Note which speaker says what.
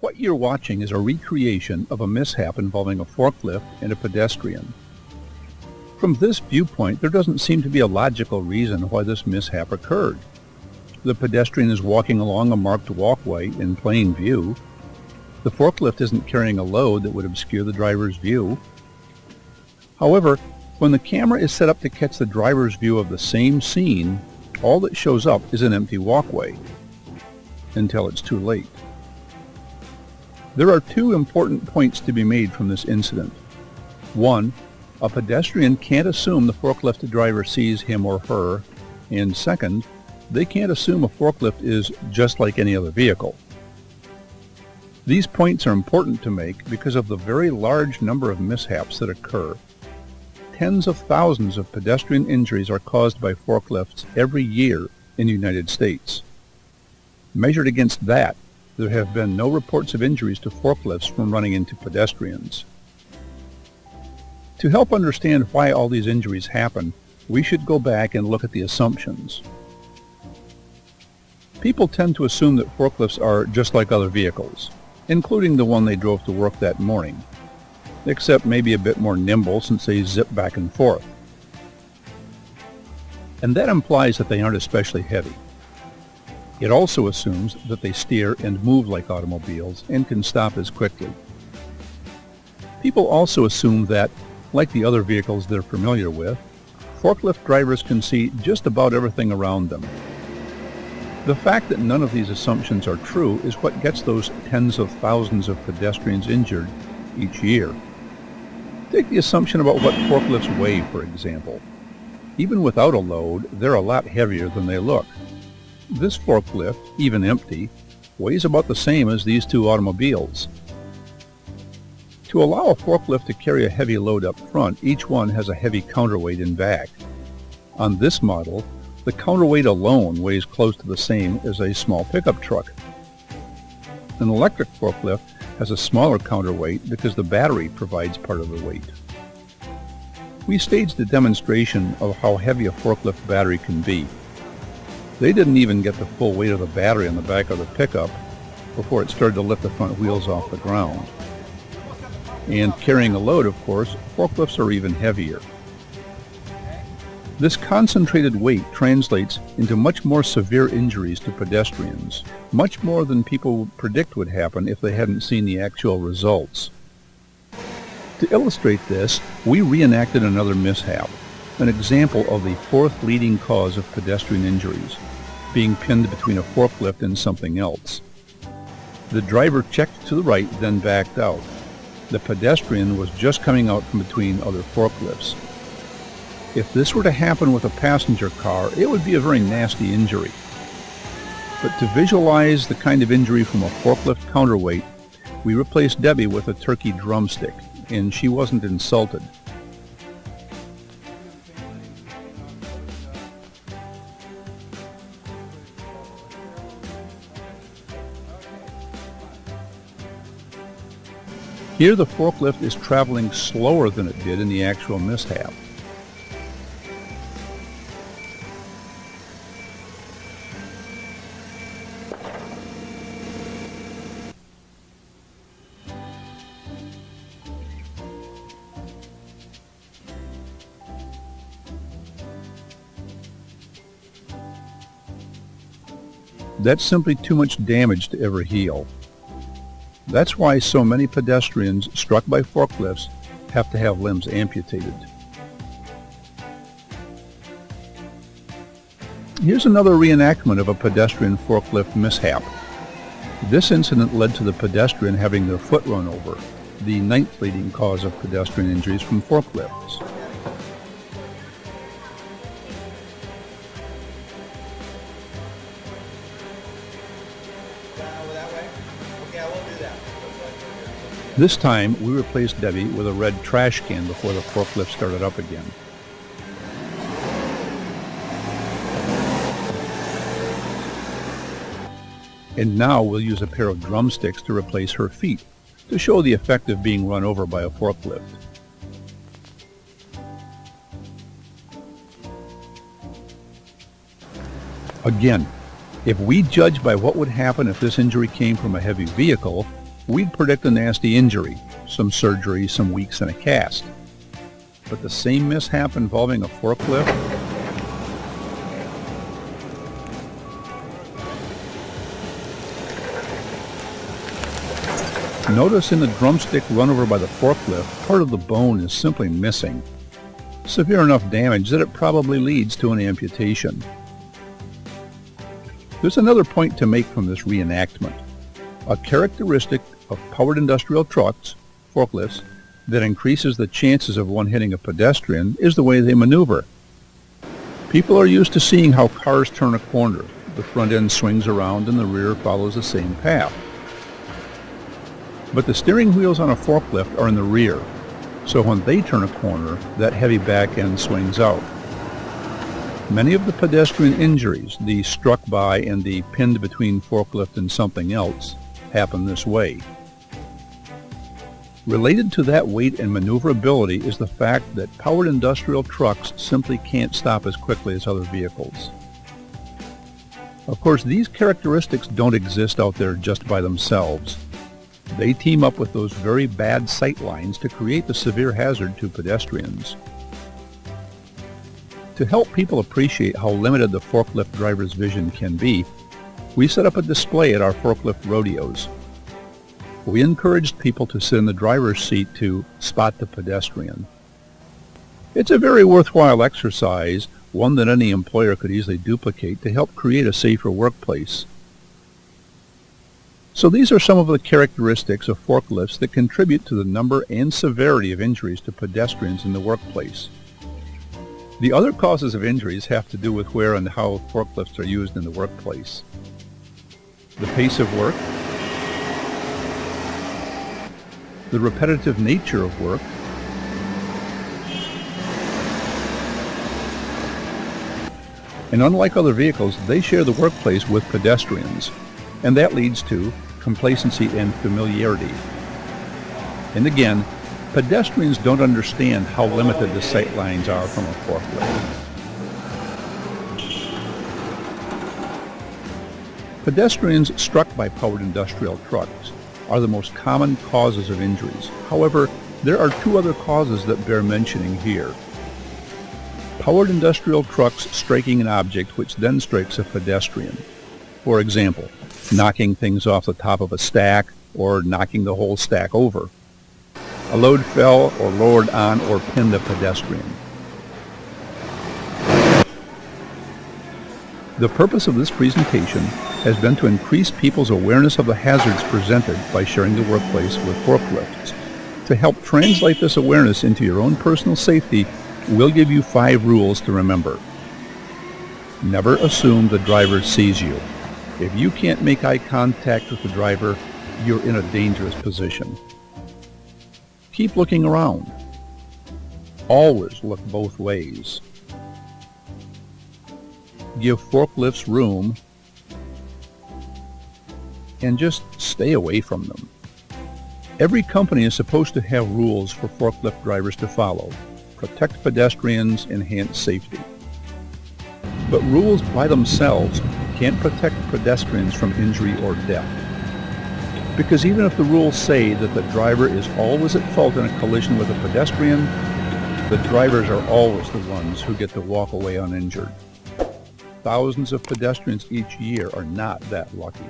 Speaker 1: What you're watching is a recreation of a mishap involving a forklift and a pedestrian. From this viewpoint, there doesn't seem to be a logical reason why this mishap occurred. The pedestrian is walking along a marked walkway in plain view. The forklift isn't carrying a load that would obscure the driver's view. However, when the camera is set up to catch the driver's view of the same scene, all that shows up is an empty walkway, until it's too late. There are two important points to be made from this incident. One, a pedestrian can't assume the forklift driver sees him or her, and second, they can't assume a forklift is just like any other vehicle. These points are important to make because of the very large number of mishaps that occur. Tens of thousands of pedestrian injuries are caused by forklifts every year in the United States. Measured against that, there have been no reports of injuries to forklifts from running into pedestrians. To help understand why all these injuries happen, we should go back and look at the assumptions. People tend to assume that forklifts are just like other vehicles, including the one they drove to work that morning, except maybe a bit more nimble since they zip back and forth. And that implies that they aren't especially heavy. It also assumes that they steer and move like automobiles and can stop as quickly. People also assume that, like the other vehicles they're familiar with, forklift drivers can see just about everything around them. The fact that none of these assumptions are true is what gets those tens of thousands of pedestrians injured each year. Take the assumption about what forklifts weigh, for example. Even without a load, they're a lot heavier than they look. This forklift, even empty, weighs about the same as these two automobiles. To allow a forklift to carry a heavy load up front, each one has a heavy counterweight in back. On this model, the counterweight alone weighs close to the same as a small pickup truck. An electric forklift has a smaller counterweight because the battery provides part of the weight. We staged a demonstration of how heavy a forklift battery can be. They didn't even get the full weight of the battery on the back of the pickup before it started to lift the front wheels off the ground. And carrying a load, of course, forklifts are even heavier. This concentrated weight translates into much more severe injuries to pedestrians, much more than people would predict would happen if they hadn't seen the actual results. To illustrate this, we reenacted another mishap, an example of the fourth leading cause of pedestrian injuries, being pinned between a forklift and something else. The driver checked to the right, then backed out. The pedestrian was just coming out from between other forklifts. If this were to happen with a passenger car, it would be a very nasty injury. But to visualize the kind of injury from a forklift counterweight, we replaced Debbie with a turkey drumstick, and she wasn't insulted. Here the forklift is traveling slower than it did in the actual mishap. That's simply too much damage to ever heal. That's why so many pedestrians struck by forklifts have to have limbs amputated. Here's another reenactment of a pedestrian forklift mishap. This incident led to the pedestrian having their foot run over, the ninth leading cause of pedestrian injuries from forklifts. This time, we replaced Debbie with a red trash can before the forklift started up again. And now we'll use a pair of drumsticks to replace her feet, to show the effect of being run over by a forklift. Again, if we judge by what would happen if this injury came from a heavy vehicle, we'd predict a nasty injury, some surgery, some weeks in a cast. But the same mishap involving a forklift? Notice in the drumstick run over by the forklift, part of the bone is simply missing. Severe enough damage that it probably leads to an amputation. There's another point to make from this reenactment. A characteristic of powered industrial trucks, forklifts, that increases the chances of one hitting a pedestrian is the way they maneuver. People are used to seeing how cars turn a corner. The front end swings around and the rear follows the same path. But the steering wheels on a forklift are in the rear, so when they turn a corner, that heavy back end swings out. Many of the pedestrian injuries, the struck by and the pinned between forklift and something else, happen this way. Related to that weight and maneuverability is the fact that powered industrial trucks simply can't stop as quickly as other vehicles. Of course, these characteristics don't exist out there just by themselves. They team up with those very bad sight lines to create the severe hazard to pedestrians. To help people appreciate how limited the forklift driver's vision can be, we set up a display at our forklift rodeos. We encouraged people to sit in the driver's seat to spot the pedestrian. It's a very worthwhile exercise, one that any employer could easily duplicate to help create a safer workplace. So these are some of the characteristics of forklifts that contribute to the number and severity of injuries to pedestrians in the workplace. The other causes of injuries have to do with where and how forklifts are used in the workplace. The pace of work, the repetitive nature of work, and unlike other vehicles, they share the workplace with pedestrians, and that leads to complacency and familiarity. And again, pedestrians don't understand how limited the sight lines are from a forklift. Pedestrians struck by powered industrial trucks are the most common causes of injuries. However, there are two other causes that bear mentioning here. Powered industrial trucks striking an object which then strikes a pedestrian. For example, knocking things off the top of a stack or knocking the whole stack over. A load fell or lowered on or pinned a pedestrian. The purpose of this presentation has been to increase people's awareness of the hazards presented by sharing the workplace with forklifts. To help translate this awareness into your own personal safety, we'll give you 5 rules to remember. Never assume the driver sees you. If you can't make eye contact with the driver, you're in a dangerous position. Keep looking around. Always look both ways. Give forklifts room, and just stay away from them. Every company is supposed to have rules for forklift drivers to follow. Protect pedestrians, enhance safety. But rules by themselves can't protect pedestrians from injury or death. Because even if the rules say that the driver is always at fault in a collision with a pedestrian, the drivers are always the ones who get to walk away uninjured. Thousands of pedestrians each year are not that lucky.